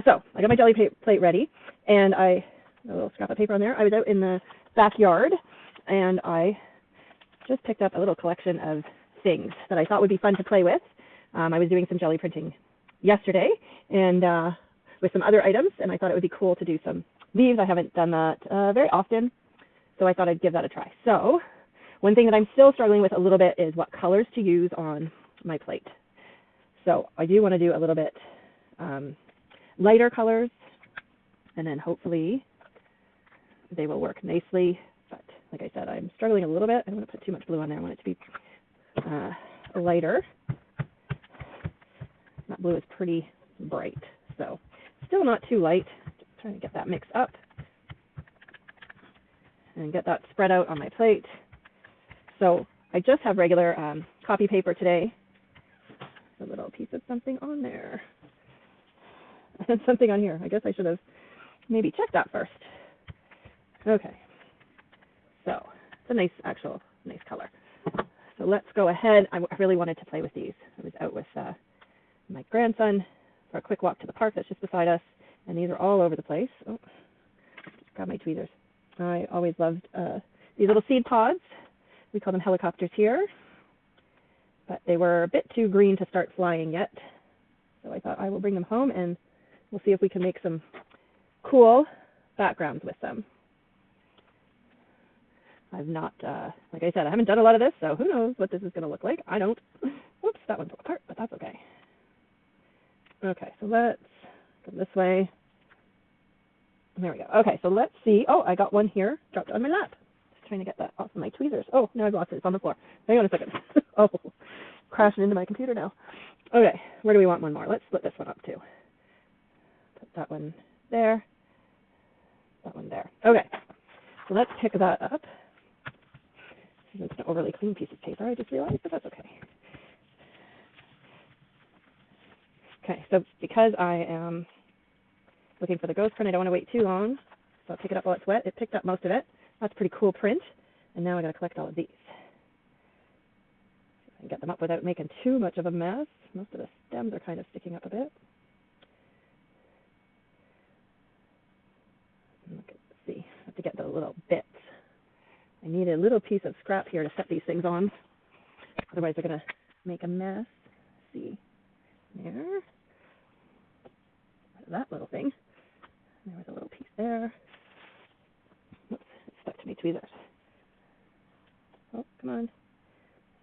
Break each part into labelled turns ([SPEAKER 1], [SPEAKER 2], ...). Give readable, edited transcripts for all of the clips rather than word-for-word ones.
[SPEAKER 1] So I got my jelly plate ready, and a little scrap of paper on there. I was out in the backyard, and I just picked up a little collection of things that I thought would be fun to play with. I was doing some jelly printing yesterday, and with some other items, and I thought it would be cool to do some leaves. I haven't done that very often, so I thought I'd give that a try. So one thing that I'm still struggling with a little bit is what colors to use on my plate. So I do want to do a little bit lighter colors, and then hopefully they will work nicely. But like I said, I'm struggling a little bit. I don't want to put too much blue on there. I want it to be lighter. That blue is pretty bright, so still not too light. Just trying to get that mixed up and get that spread out on my plate. So I just have regular copy paper today. A little piece of something on there. And something on here. I guess I should have maybe checked that first. Okay. So it's a nice color. So let's go ahead. I really wanted to play with these. I was out with my grandson for a quick walk to the park that's just beside us, and these are all over the place. Oh, just grab my tweezers. I always loved these little seed pods. We call them helicopters here, but they were a bit too green to start flying yet. So I thought I will bring them home, and we'll see if we can make some cool backgrounds with them. I've not, like I said, I haven't done a lot of this, so who knows what this is going to look like. I don't. Whoops, that one broke apart, but that's okay. Okay, so let's go this way. There we go. Okay, so let's see. Oh, I got one here, dropped on my lap. Just trying to get that off of my tweezers. Oh, now I've lost it. It's on the floor. Hang on a second. Oh, crashing into my computer now. Okay, where do we want one more? Let's split this one up too. Put that one there. That one there. Okay, so let's pick that up. It's an overly clean piece of paper, I just realized, but that's okay. Okay, so because I am looking for the ghost print, I don't want to wait too long, so I'll pick it up while it's wet. It picked up most of it. That's a pretty cool print, and now I got to collect all of these. See if I can get them up without making too much of a mess. Most of the stems are kind of sticking up a bit. Let's see, I have to get the little bits. I need a little piece of scrap here to set these things on, otherwise they're going to make a mess. Let's see, there. That little thing. There was a little piece there. Oops, it stuck to my tweezers. Oh, come on. I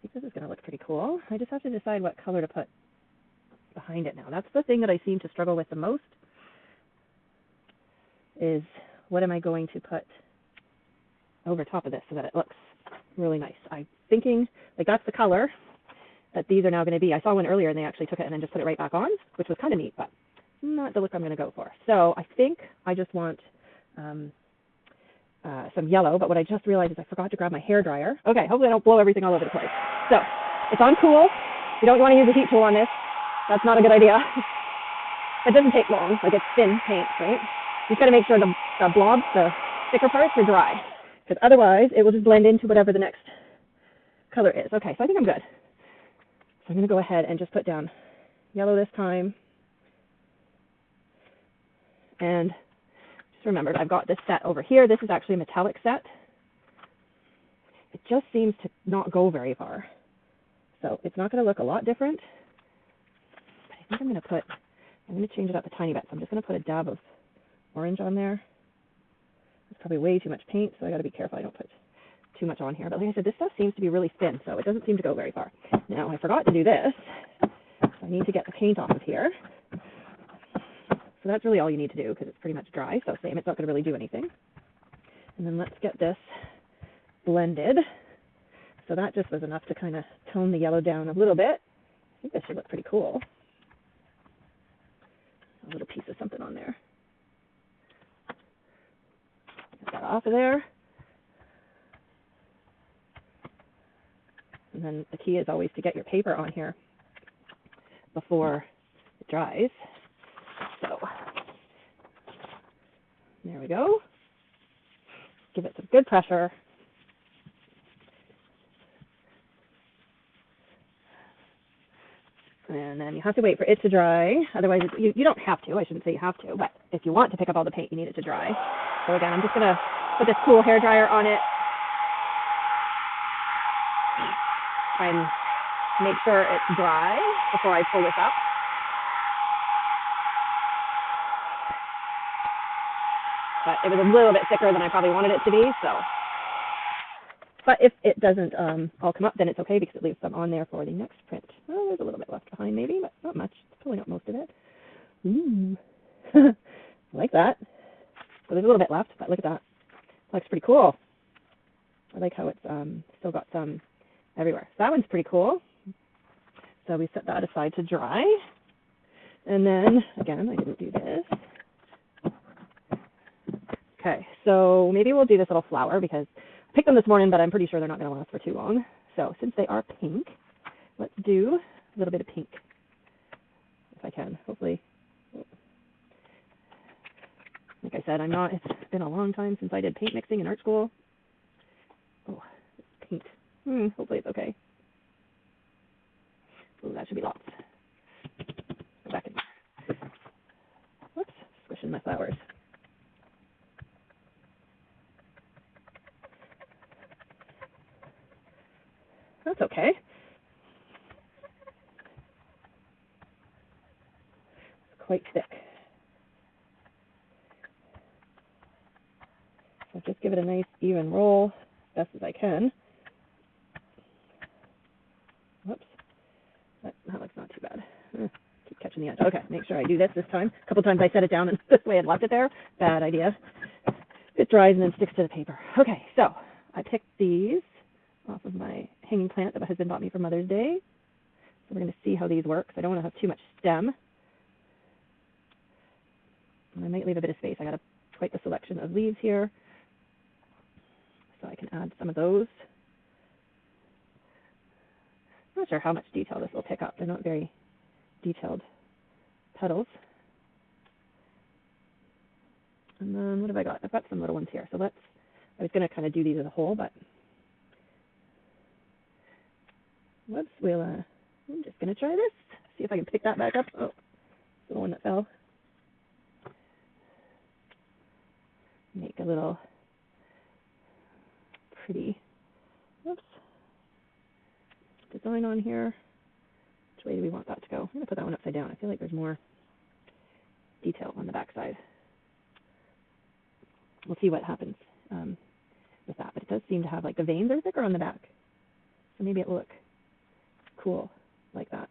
[SPEAKER 1] think this is going to look pretty cool. I just have to decide what color to put behind it now. That's the thing that I seem to struggle with the most, is what am I going to put over top of this so that it looks really nice. I'm thinking, like, that's the color that these are now going to be. I saw one earlier and they actually took it and then just put it right back on, which was kind of neat, but not the look I'm going to go for. So I think I just want some yellow, but what I just realized is I forgot to grab my hair dryer. Okay, hopefully I don't blow everything all over the place. So it's on cool. You don't want to use a heat tool on this. That's not a good idea. It doesn't take long, like it's thin paint, right? You just got to make sure the blobs, the thicker parts, are dry, because otherwise it will just blend into whatever the next color is. Okay, so I think I'm good. So I'm going to go ahead and just put down yellow this time. And just remembered, I've got this set over here. This is actually a metallic set. It just seems to not go very far. So it's not going to look a lot different. But I think I'm going to change it up a tiny bit. So I'm just going to put a dab of orange on there. It's probably way too much paint, so I got to be careful I don't put too much on here. But like I said, this stuff seems to be really thin, so it doesn't seem to go very far. Now, I forgot to do this. So I need to get the paint off of here. So that's really all you need to do, because it's pretty much dry. So same, it's not going to really do anything. And then let's get this blended. So that just was enough to kind of tone the yellow down a little bit. I think this should look pretty cool. A little piece of something on there. Get that off of there. And then the key is always to get your paper on here before it dries. So there we go. Give it some good pressure. And then you have to wait for it to dry. Otherwise, you don't have to. I shouldn't say you have to, but if you want to pick up all the paint, you need it to dry. So again, I'm just going to put this cool hair dryer on it. Try and make sure it's dry before I pull this up. But it was a little bit thicker than I probably wanted it to be, so. But if it doesn't all come up, then it's okay because it leaves some on there for the next print. Well, there's a little bit left behind maybe, but not much. It's probably not most of it. Ooh. I like that. So there's a little bit left, but look at that. It looks pretty cool. I like how it's still got some everywhere. So that one's pretty cool. So we set that aside to dry. And then, again, I didn't do this. Okay, so maybe we'll do this little flower because I picked them this morning, but I'm pretty sure they're not going to last for too long. So since they are pink, let's do a little bit of pink, if I can, hopefully. Like I said, it's been a long time since I did paint mixing in art school. Oh, it's pink. Hopefully it's okay. Oh, that should be lots. Go back in there. Whoops, squishing my flowers. That's okay. It's quite thick. So just give it a nice even roll as best as I can. Whoops. That looks not too bad. Keep catching the edge. Okay, make sure I do this time. A couple times I set it down and this way and left it there. Bad idea. It dries and then sticks to the paper. Okay, so I picked these off of my hanging plant that my husband bought me for Mother's Day. So we're going to see how these work. So I don't want to have too much stem. And I might leave a bit of space. I got quite a selection of leaves here. So I can add some of those. I'm not sure how much detail this will pick up. They're not very detailed petals. And then what have I got? I've got some little ones here. So I was going to kind of do these as a whole, but whoops, I'm just going to try this. See if I can pick that back up. Oh, the one that fell. Make a little pretty, whoops, design on here. Which way do we want that to go? I'm going to put that one upside down. I feel like there's more detail on the back side. We'll see what happens with that. But it does seem to have, like, the veins are thicker on the back. So maybe it will look cool like that.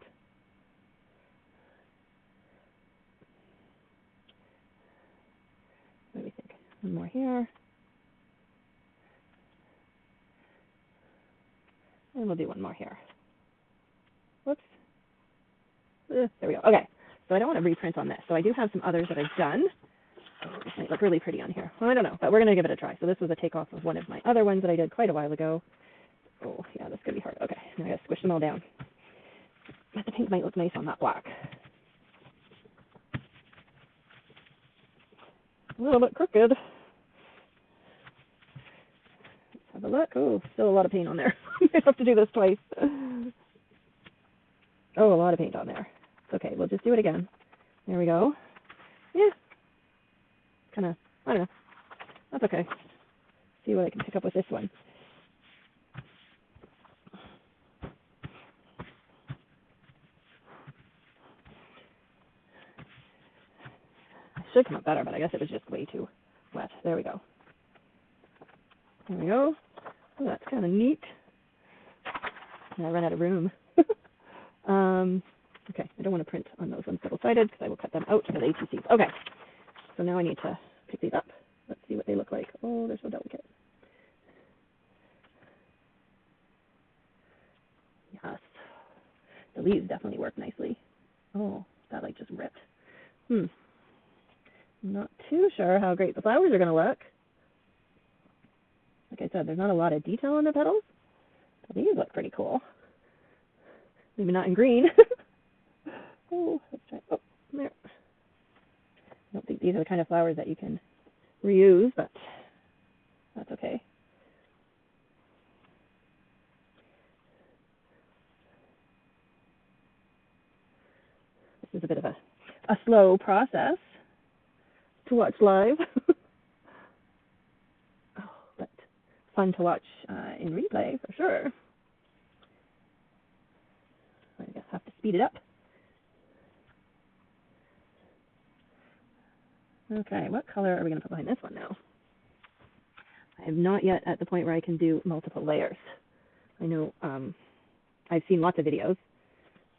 [SPEAKER 1] What do we think? One more here. And we'll do one more here. Whoops. There we go. Okay. So I don't want to reprint on this. So I do have some others that I've done. Oh, this might look really pretty on here. Well, I don't know, but we're going to give it a try. So this was a takeoff of one of my other ones that I did quite a while ago. Oh, yeah, this could be hard. Okay, now I got to squish them all down. But the pink might look nice on that black. A little bit crooked. Let's have a look. Oh, still a lot of paint on there. I have to do this twice. Oh, a lot of paint on there. It's okay, we'll just do it again. There we go. Yeah. Kind of, I don't know. That's okay. See what I can pick up with this one. It should come up better, but I guess it was just way too wet. There we go. There we go. Oh, that's kind of neat. And I ran out of room. Okay, I don't want to print on those ones double-sided because I will cut them out for the ATCs. Okay, so now I need to pick these up. Let's see what they look like. Oh, they're so delicate. Yes, the leaves definitely work nicely. Oh, that like just ripped. Not too sure how great the flowers are going to look. Like I said, there's not a lot of detail on the petals, but these look pretty cool. Maybe not in green. Oh, let's try. Oh, there. I don't think these are the kind of flowers that you can reuse, but that's okay. slow process to watch live. Oh, but fun to watch in replay for sure. I guess I have to speed it up. Okay, what color are we going to put behind this one now? I am not yet at the point where I can do multiple layers. I know I've seen lots of videos,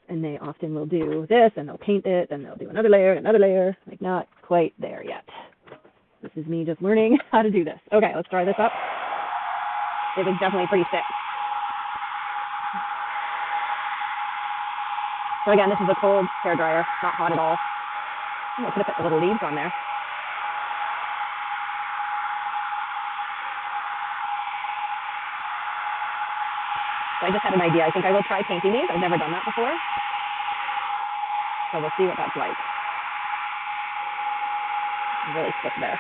[SPEAKER 1] and they often will do this, and they'll paint it, and they'll do another layer, like not quite there yet. This is me just learning how to do this. Okay, let's dry this up. It was definitely pretty thick. So again, this is a cold hair dryer, not hot at all. I could have put the little leaves on there. So I just had an idea. I think I will try painting these. I've never done that before. So we'll see what that's like. Really thick there.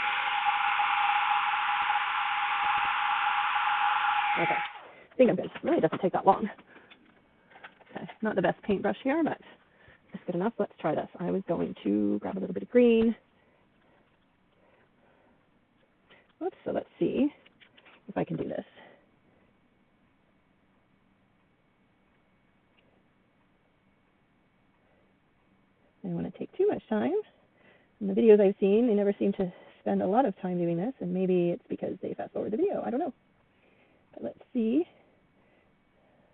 [SPEAKER 1] Okay, I think I'm good. It really doesn't take that long. Okay, not the best paintbrush here, but it's good enough. Let's try this. I was going to grab a little bit of green. Oops, so let's see if I can do this. I don't want to take too much time. In the videos I've seen, they never seem to spend a lot of time doing this, and maybe it's because they fast forward the video. I don't know. But let's see.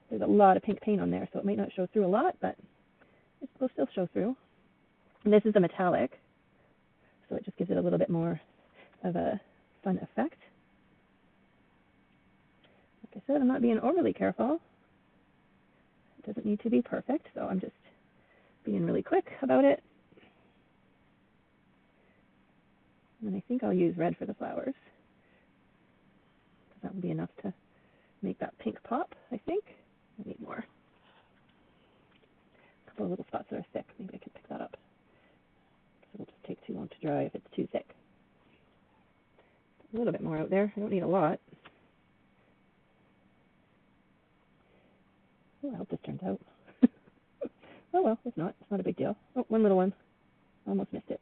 [SPEAKER 1] There's a lot of pink paint on there, so it might not show through a lot, but it will still show through. And this is a metallic, so it just gives it a little bit more of a fun effect. Like I said, I'm not being overly careful. It doesn't need to be perfect, so I'm just being really quick about it. And I think I'll use red for the flowers. That will be enough to make that pink pop, I think. I need more. A couple of little spots that are thick. Maybe I can pick that up. So it'll just take too long to dry if it's too thick. A little bit more out there. I don't need a lot. Oh, I hope this turns out. Oh well, if not, it's not a big deal. Oh, one little one. Almost missed it.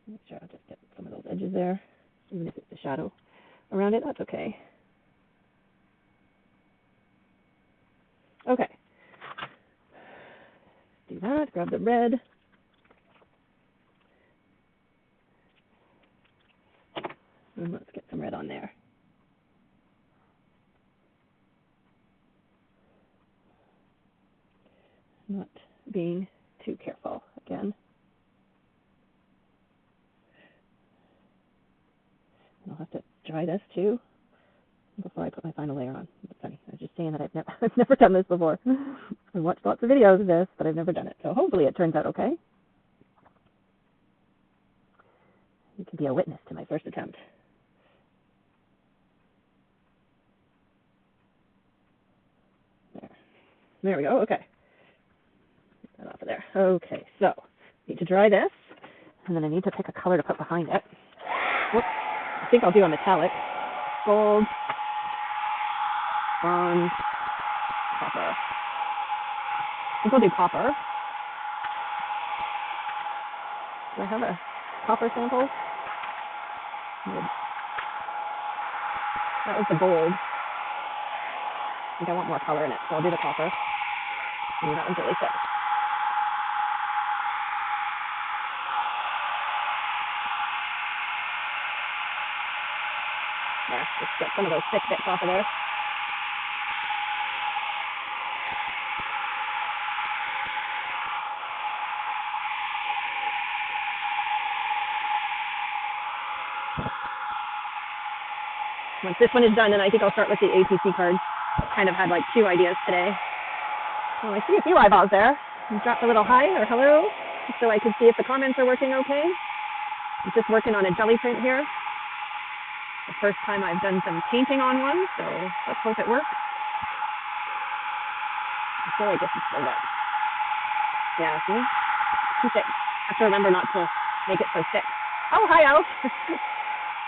[SPEAKER 1] Make sure I'll just get some of those edges there. Even if it's a shadow around it, that's okay. Okay. Do that, grab the red. And let's get some red on there. Not being too careful again. And I'll have to dry this too before I put my final layer on. It's funny. I was just saying that I've never done this before. I've watched lots of videos of this, but I've never done it. So hopefully it turns out okay. You can be a witness to my first attempt. There we go. Okay. Get that off of there. Okay, so I need to dry this, and then I need to pick a color to put behind it. Whoops. I think I'll do a metallic. Gold, bronze, copper. I think I'll do copper. Do I have a copper sample? That was the gold. I think I want more color in it, so I'll do the copper. Ooh, that one's really thick. There, just get some of those thick bits off of there. Once this one is done, then I think I'll start with the ATC cards. Kind of had like 2 ideas today. Well, I see a few eyeballs there. I dropped a little hi or hello, so I could see if the comments are working okay. I'm just working on a Gelli print here. The first time I've done some painting on one, so let's hope it works. I feel like this is still wet. Yeah, see? Too thick. I have to remember not to make it so thick. Oh, hi, Al.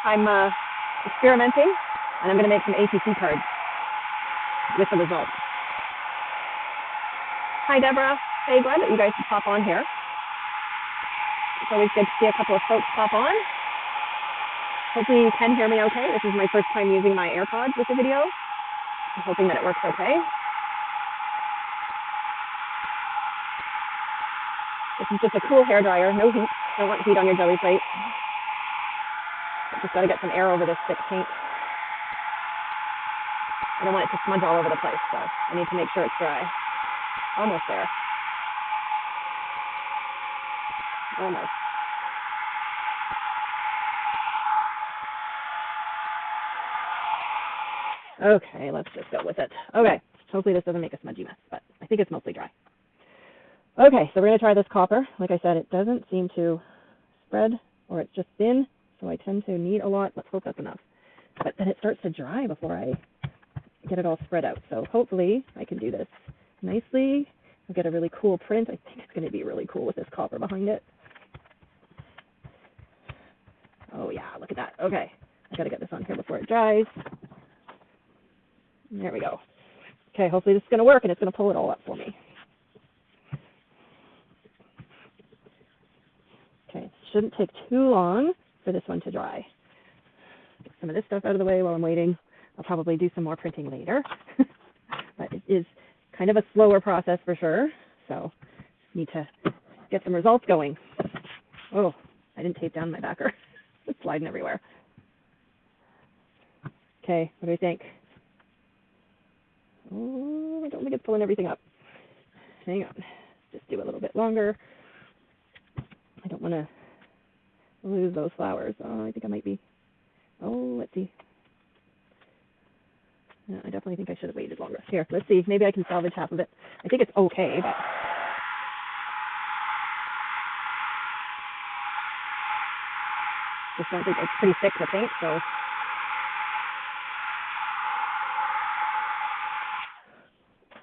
[SPEAKER 1] I'm experimenting, and I'm going to make some ATC cards with the results. Hi, Deborah. Hey, glad that you guys could pop on here. It's always good to see a couple of folks pop on. Hopefully you can hear me okay. This is my first time using my AirPods with the video. I'm hoping that it works okay. This is just a cool hair dryer, no heat. Don't want heat on your jelly plate. Just got to get some air over this thick paint. I don't want it to smudge all over the place, so I need to make sure it's dry. Almost there. Almost. Okay, let's just go with it. Okay, hopefully this doesn't make a smudgy mess, but I think it's mostly dry. Okay, so we're going to try this copper. Like I said, it doesn't seem to spread, or it's just thin, so I tend to need a lot. Let's hope that's enough. But then it starts to dry before I get it all spread out. So hopefully I can do this nicely. I'll get a really cool print. I think it's going to be really cool with this copper behind it. Oh yeah, look at that. Okay, I got to get this on here before it dries. There we go. Okay, hopefully this is going to work and it's going to pull it all up for me. Okay, it shouldn't take too long for this one to dry. Get some of this stuff out of the way while I'm waiting. I'll probably do some more printing later. But it is kind of a slower process for sure. So need to get some results going. Oh, I didn't tape down my backer. It's sliding everywhere. Okay, what do you think? Oh, I don't think it's pulling everything up. Hang on. Just do a little bit longer. I don't want to lose those flowers. Oh, I think I might be. Oh, let's see. Yeah, I definitely think I should have waited longer. Here, let's see. Maybe I can salvage half of it. I think it's okay, but just don't think it's pretty thick, the paint, so.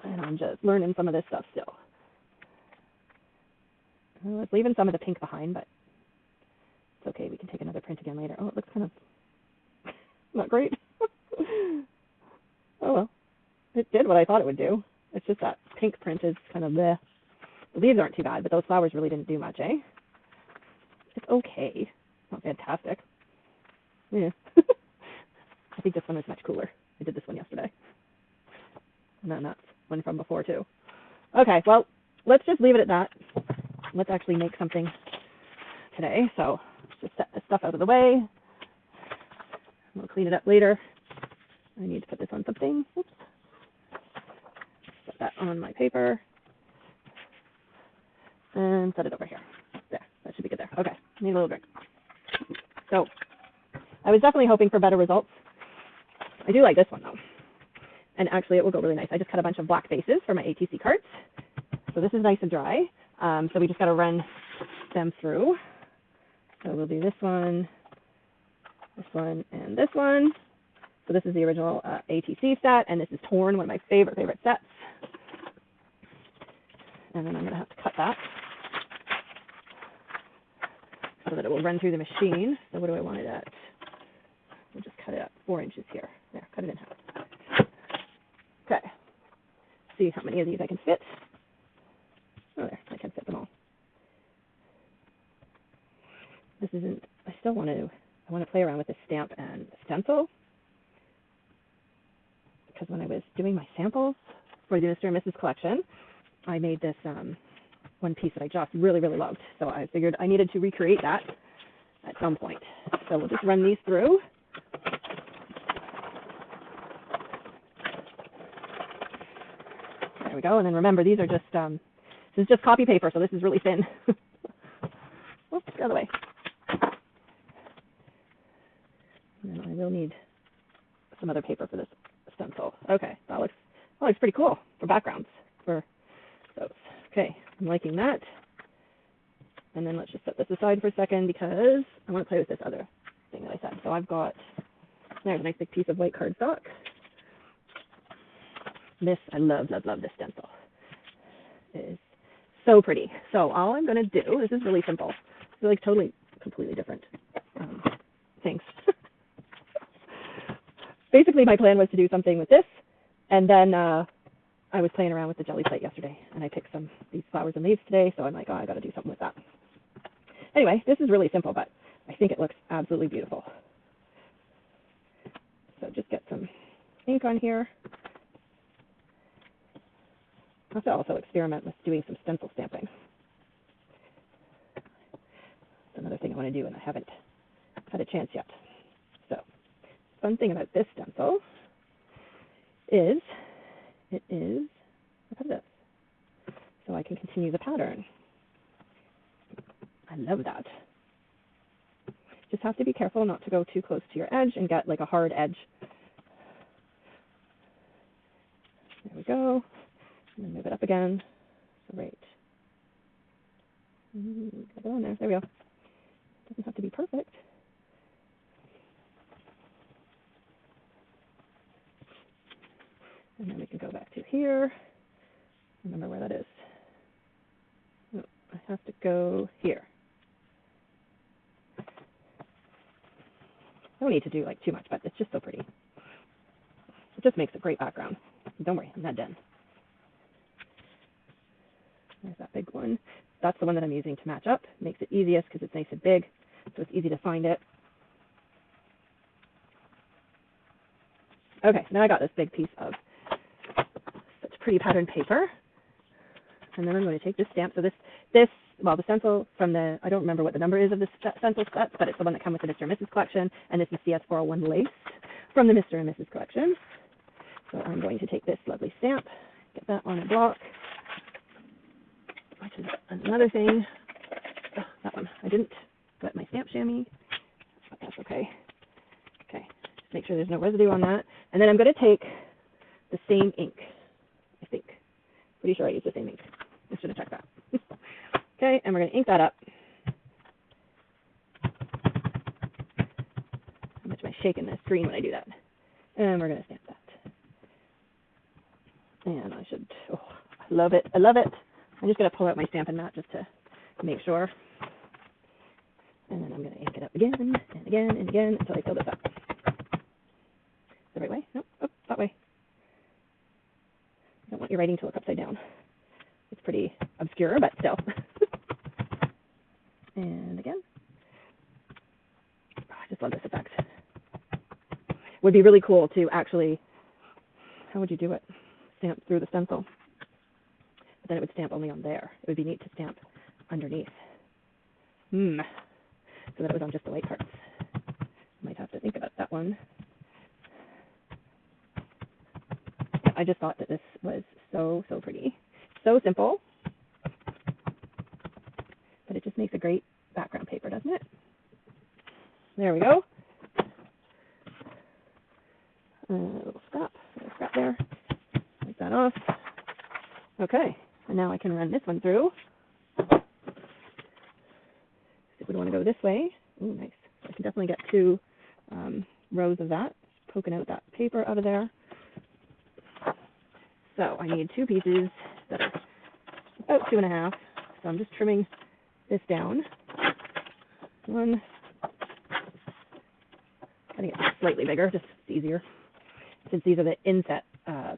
[SPEAKER 1] And I'm just learning some of this stuff still. Well, it's leaving some of the pink behind, but it's okay. We can take another print again later. Oh, it looks kind of not great. Oh well, it did what I thought it would do. It's just that pink print is kind of the leaves aren't too bad, but those flowers really didn't do much, eh? It's okay. Not fantastic. Yeah. I think this one was much cooler. I did this one yesterday. And then that's one from before too. Okay, well, let's just leave it at that. Let's actually make something today. So just set this stuff out of the way. We'll clean it up later. I need to put this on something. Oops. Put that on my paper. And set it over here. There, that should be good there. Okay, need a little drink. So I was definitely hoping for better results. I do like this one though. And actually it will go really nice. I just cut a bunch of black bases for my ATC cards. So this is nice and dry. So we just got to run them through. So we'll do this one, and this one. So this is the original ATC set, and this is Torn, one of my favorite sets. And then I'm going to have to cut that so that it will run through the machine. So what do I want it at? We'll just cut it at 4 inches here. There, cut it in half. Okay. See how many of these I can fit. Oh, there, I can fit them all. This isn't, I want to play around with this stamp and stencil. Because when I was doing my samples for the Mr. and Mrs. collection, I made this one piece that I just really, really loved. So I figured I needed to recreate that at some point. So we'll just run these through. There we go. And then remember, these are just, this is just copy paper, so this is really thin. Oops, the other way. And then I will need some other paper for this stencil. Okay, that looks pretty cool for backgrounds for those. Okay, I'm liking that. And then let's just set this aside for a second because I want to play with this other thing that I said. So I've got, there's a nice big piece of white cardstock. This, I love this stencil. It is so pretty. So all I'm going to do, this is really simple. It's like totally, completely different things. Basically, my plan was to do something with this, and then I was playing around with the Gelli plate yesterday, and I picked these flowers and leaves today, so I'm like, oh, I got to do something with that. Anyway, this is really simple, but I think it looks absolutely beautiful. So just get some ink on here. I have to also experiment with doing some stencil stamping. That's another thing I want to do, and I haven't had a chance yet. So, fun thing about this stencil is it is repetitive, so I can continue the pattern. I love that. Just have to be careful not to go too close to your edge and get like a hard edge. There we go. And then move it up again. So right. Get it on there. There we go. Doesn't have to be perfect. And then we can go back to here. Remember where that is. Oh, I have to go here. I don't need to do like too much, but it's just so pretty. It just makes a great background. Don't worry, I'm not done. There's that big one. That's the one that I'm using to match up. Makes it easiest because it's nice and big, so it's easy to find it. Okay, now I got this big piece of such pretty patterned paper. And then I'm going to take this stamp. So well, the stencil from the, I don't remember what the number is of the stencil sets, but it's the one that comes with the Mr. and Mrs. collection. And this is CS401 Lace from the Mr. and Mrs. collection. So I'm going to take this lovely stamp, get that on a block, which is another thing. Oh, that one, I didn't wet my stamp chamois, but that's okay. Okay, just make sure there's no residue on that. And then I'm going to take the same ink, I think. Pretty sure I used the same ink. Just going to check that. Okay, and we're going to ink that up. How much am I shaking the screen when I do that? And we're going to stamp that. And I should, oh, I love it. I love it. I'm just going to pull out my Stampin' Mat just to make sure. And then I'm going to ink it up again and again and again until I fill this up. The right way? Nope. Oh, that way. You don't want your writing to look upside down. It's pretty obscure, but still. And again. Oh, I just love this effect. Would be really cool to actually, how would you do it? Stamp through the stencil. But then it would stamp only on there. It would be neat to stamp underneath. So that it was on just the white parts. Might have to think about that one. Yeah, I just thought that this was so, so pretty. So simple. But it just makes a great background paper, doesn't it? There we go. A little scrap there. Take that off. Okay, and now I can run this one through. If we want to go this way, ooh, nice. I can definitely get 2 rows of that, poking out that paper out of there. So I need 2 pieces that are about 2.5. So I'm just trimming this down. One. I think it's slightly bigger, just easier. Since these are the inset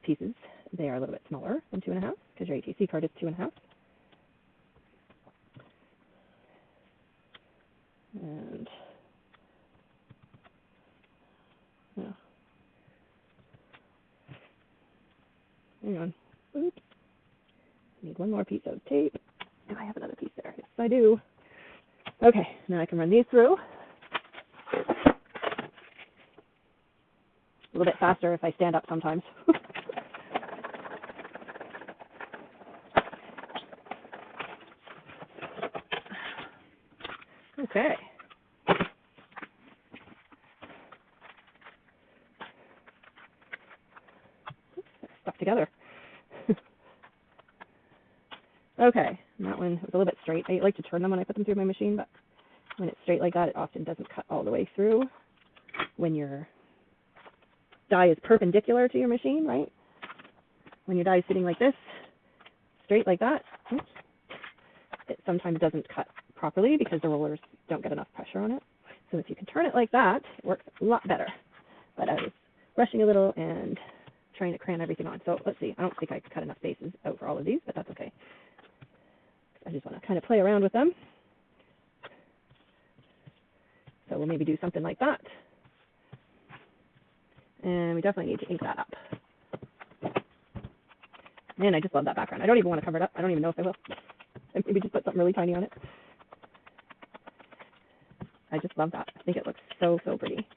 [SPEAKER 1] pieces, they are a little bit smaller than 2.5 because your ATC card is 2.5. And yeah. Hang on. Oops. I need one more piece of tape. And I have another piece there. Yes, I do. Okay, now I can run these through. A little bit faster if I stand up sometimes. Okay. Oops, they're stuck together. Okay, and that one was a little bit straight. I like to turn them when I put them through my machine, but when it's straight like that, it often doesn't cut all the way through when your die is perpendicular to your machine, right? When your die is sitting like this, straight like that, oops, it sometimes doesn't cut properly because the rollers don't get enough pressure on it. So if you can turn it like that, it works a lot better. But I was rushing a little and trying to cram everything on. So let's see. I don't think I cut enough spaces out for all of these, but that's okay. I just want to kind of play around with them. So we'll maybe do something like that. And we definitely need to ink that up. Man, I just love that background. I don't even want to cover it up. I don't even know if I will. Maybe just put something really tiny on it. I just love that. I think it looks so, so pretty.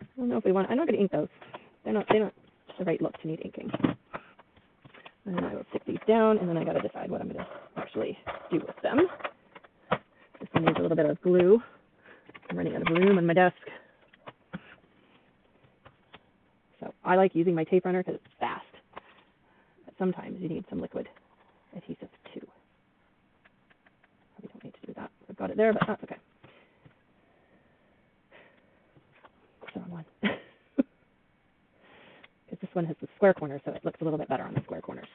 [SPEAKER 1] I don't know if we want, I'm not going to ink those. They're not the right look to need inking. And then I will stick these down, and then I got to decide what I'm going to actually do with them. This one needs a little bit of glue. I'm running out of room on my desk. So I like using my tape runner because it's fast. But sometimes you need some liquid adhesive too. Probably don't need to do that. I've got it there, but that's okay. That's the wrong one. Because this one has the square corners, so it looks a little bit better on the square corners.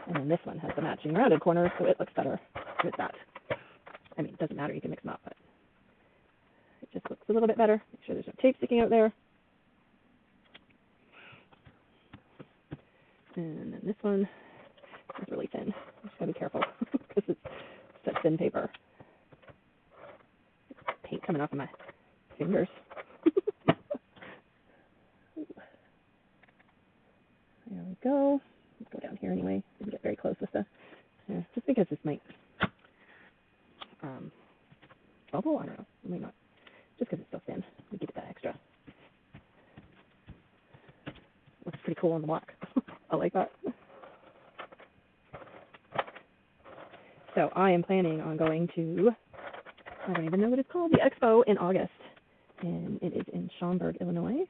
[SPEAKER 1] And then this one has the matching rounded corners, so it looks better with that. I mean, it doesn't matter, you can mix them up, but it just looks a little bit better. Make sure there's no tape sticking out there. And then this one is really thin. I just gotta be careful because it's such thin paper. Paint coming off of my fingers. There we go. Let's go down here anyway. We get very close with the, just because this might bubble. I don't know. It might not. Just because it's so thin, we give it that extra. Looks pretty cool on the block. I like that. So I am planning on going to, I don't even know what it's called, the Expo in August. And it is in Schaumburg, Illinois,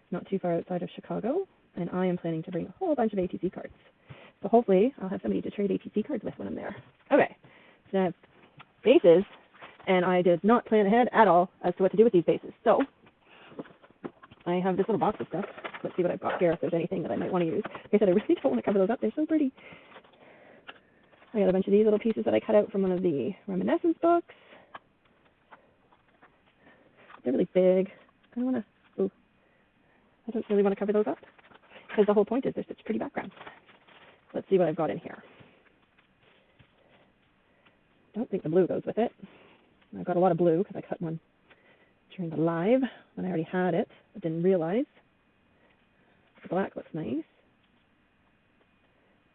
[SPEAKER 1] not too far outside of Chicago. And I am planning to bring a whole bunch of ATC cards. So hopefully I'll have somebody to trade ATC cards with when I'm there. Okay, so I have bases, and I did not plan ahead at all as to what to do with these bases. So I have this little box of stuff. Let's see what I've got here, if there's anything that I might want to use. Like I said, I really don't want to cover those up. They're so pretty. I got a bunch of these little pieces that I cut out from one of the reminiscence books. They're really big. I don't really want to cover those up because the whole point is they're such pretty backgrounds. Let's see what I've got in here. Don't think the blue goes with it. I've got a lot of blue because I cut one during the live when I already had it, but didn't realize. The black looks nice.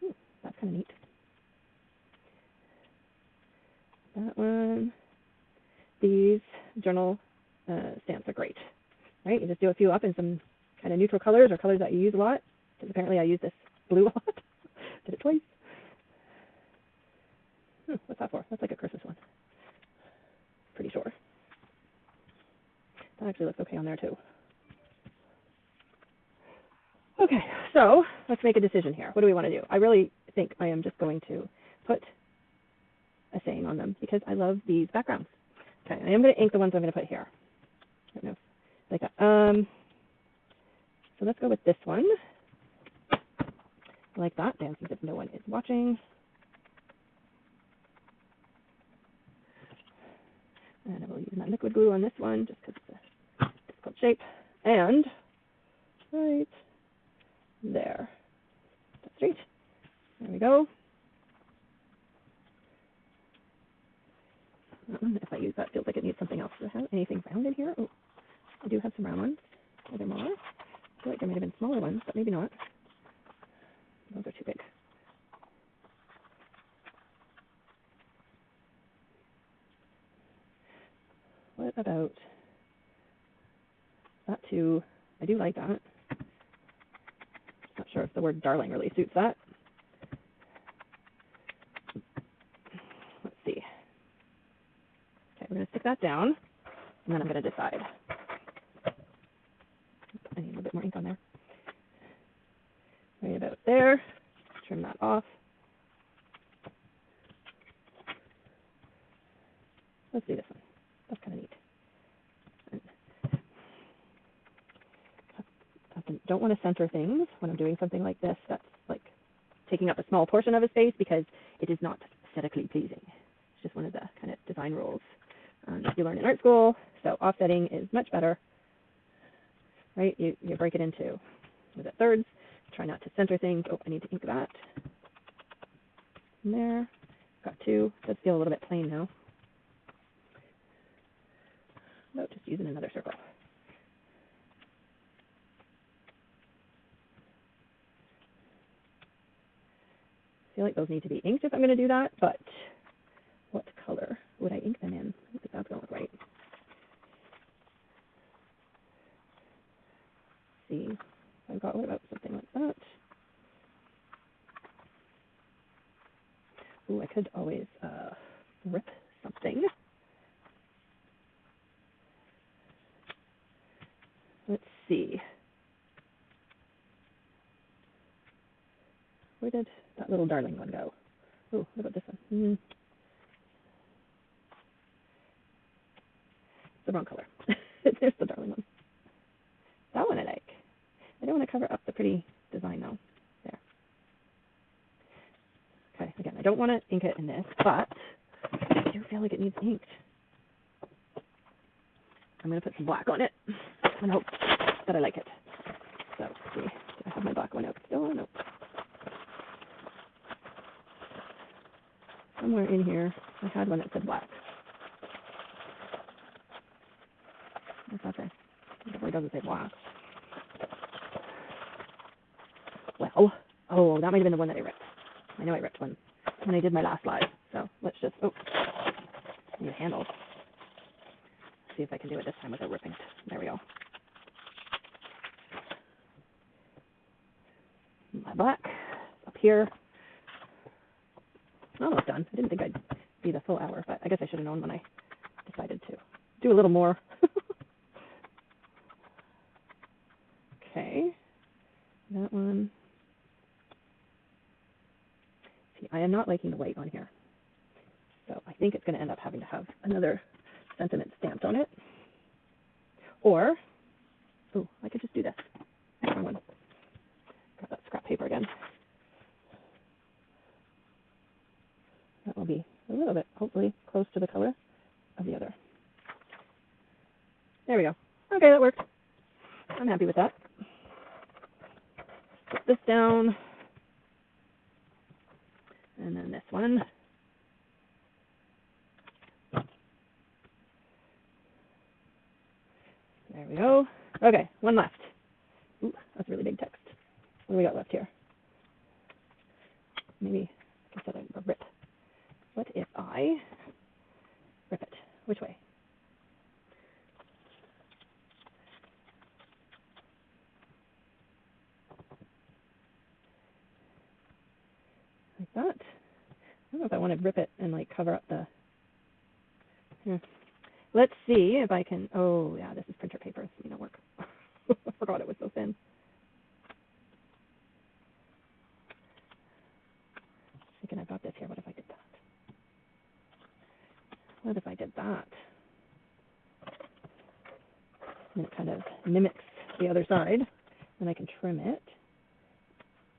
[SPEAKER 1] Ooh, that's kind of neat. That one. These journal stamps are great, right? You just do a few up in some kind of neutral colors or colors that you use a lot. Because apparently I use this blue a lot. Did it twice. What's that for? That's like a Christmas one. Pretty sure. That actually looks okay on there too. Okay, so let's make a decision here. What do we want to do? I really think I am just going to put a saying on them because I love these backgrounds. Okay, I am going to ink the ones I'm going to put here. I don't know, like that. So let's go with this one. I like that. Dancing as if no one is watching. And I will use my liquid glue on this one just because it's a difficult shape. And right there. That's straight. There we go. If I use that, it feels like it needs something else. Do I have anything round in here? Oh, I do have some round ones. Are there more? I feel like there might have been smaller ones, but maybe not. Those are too big. What about that too? I do like that. Not sure if the word darling really suits that. Let's see. Okay, we're going to stick that down, and then I'm going to decide. I need a little bit more ink on there. Right about there. Trim that off. Let's do this one. That's kind of neat. I don't want to center things when I'm doing something like this that's like taking up a small portion of a space because it is not aesthetically pleasing. It's just one of the kind of design rules that you learn in art school. So offsetting is much better, right? You break it into, was it thirds? Try not to center things. Oh, I need to ink that. In there. Got two. Does feel a little bit plain now. Oh, just using another circle. I feel like those need to be inked if I'm going to do that, but what color would I ink them in? I don't think that's going to look right. Let's see. I've got, what about something like that? Ooh, I could always rip something. Let's see. Where did that little darling one go? Oh, what about this one? It's the wrong color. There's the darling one. That one I like. I don't want to cover up the pretty design though. There. Okay, again, I don't want to ink it in this, but I do feel like it needs inked. I'm going to put some black on it and hope that I like it. So, let's see. Do I have my black one out still? Nope. Somewhere in here, I had one that said black. What's that say? It definitely doesn't say black. Well, oh, that might have been the one that I ripped. I know I ripped one when I did my last live. So let's just, oh, need a handle. See if I can do it this time without ripping it. There we go. My black up here. Almost done. I didn't think I'd be the full hour, but I guess I should have known when I decided to do a little more. Okay, that one. See, I am not liking the white on here, so I think it's going to end up having to have another sentiment stamped on it. Or, oh, I could just do this. Wrong one. Got that scrap paper again. That will be a little bit, hopefully, close to the color of the other. There we go. Okay, that worked. I'm happy with that. Put this down. And then this one. There we go. Okay, one left. Ooh, that's really big text. What do we got left here? Maybe I said I rip. What if I rip it? Which way? Like that. I don't know if I want to rip it and like cover up the. Here. Let's see if I can. Oh yeah, this is printer paper. This may not work. I forgot it was so thin. Thinking I've got this here. What if I did that? What if I did that? And it kind of mimics the other side. Then I can trim it.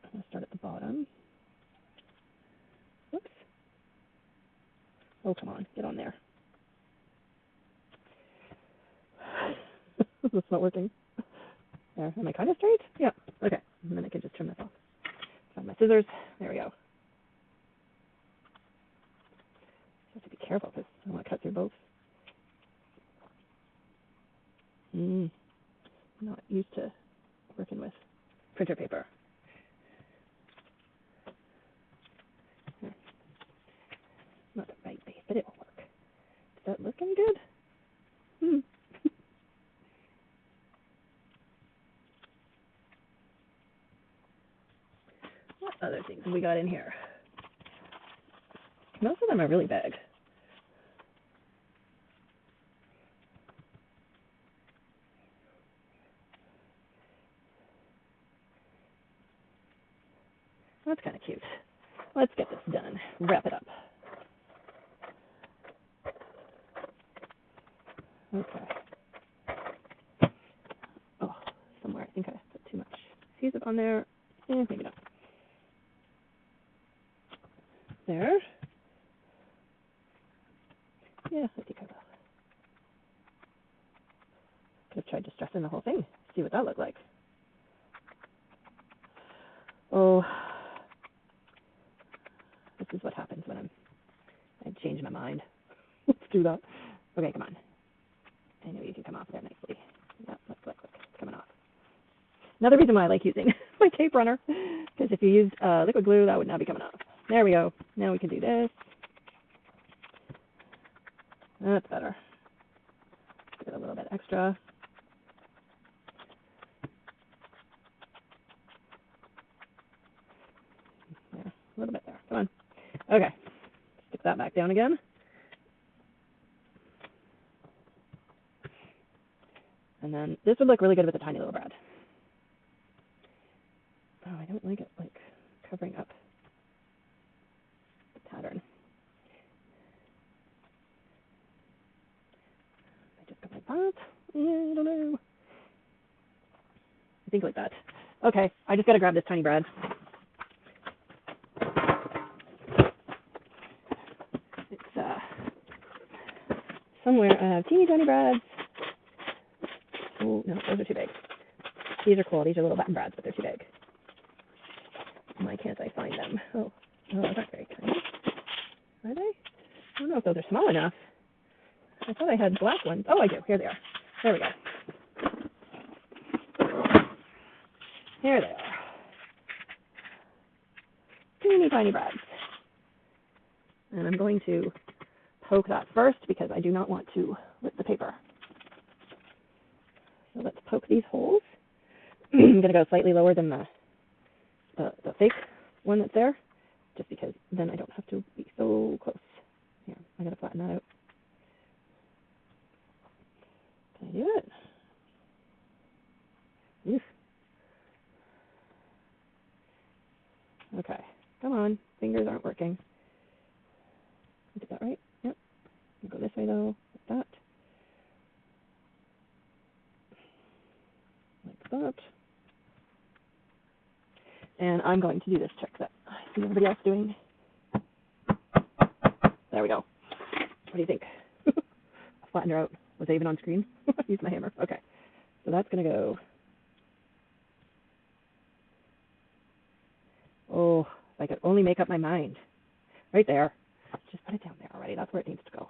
[SPEAKER 1] I'm going to start at the bottom. Whoops. Oh, come on. Get on there. That's not working. There. Am I kind of straight? Yeah. Okay. And then I can just trim this off. Got my scissors. There we go. I have to be careful because I don't want to cut through both. Not used to working with printer paper. Not the right base, but it will work. Does that look any good? What other things have we got in here? Most of them are really big. That's kind of cute. Let's get this done. Wrap it up. Okay. Oh, somewhere I think I put too much adhesive on there. Maybe not. There. Yeah, I think I will. just dress in the whole thing. See what that looked like. Oh, this is what happens when I change my mind. Let's do that. Okay, come on. I know you can come off there nicely. Yep, look, it's coming off. Another reason why I like using my tape runner, because if you used liquid glue, that would not be coming off. There we go. Now we can do this. That's better. Give it a little bit extra. There, a little bit there. Come on. Okay. Stick that back down again. And then this would look really good with a tiny little brad. Oh, I don't like it like covering up the pattern. I just go like that. I don't know. I think like that. Okay, I just got to grab this tiny brad. It's somewhere. I have teeny tiny brads. Oh no, those are too big. These are cool. These are little button brads, but they're too big. Why can't I find them? Oh, those aren't very tiny. Are they? I don't know if those are small enough. I thought I had black ones. Oh, I do. Here they are. There we go. Here they are. Teeny tiny brads. And I'm going to poke that first because I do not want to rip the paper. So let's poke these holes. I'm going to go slightly lower than the fake one that's there, just because then I don't have to be so close. Here, I got to flatten that out. Can I do it? Oof. Okay, come on. Fingers aren't working. Did that right? Yep. I'll go this way though, like that. Like that. And I'm going to do this trick that I see everybody else doing. There we go. What do you think? I flattened her out. Was I even on screen? Use my hammer. Okay. So that's going to go. Oh, if I could only make up my mind. Right there. Just put it down there already. That's where it needs to go.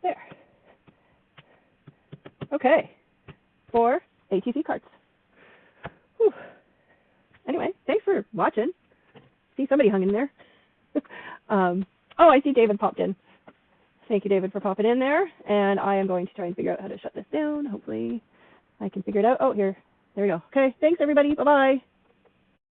[SPEAKER 1] There. Okay. 4 ATC cards. Whew. Anyway, thanks for watching. See, somebody hung in there. Oh, I see David popped in. Thank you, David, for popping in there. And I am going to try and figure out how to shut this down. Hopefully I can figure it out. Oh, here. There we go. Okay, thanks, everybody. Bye-bye.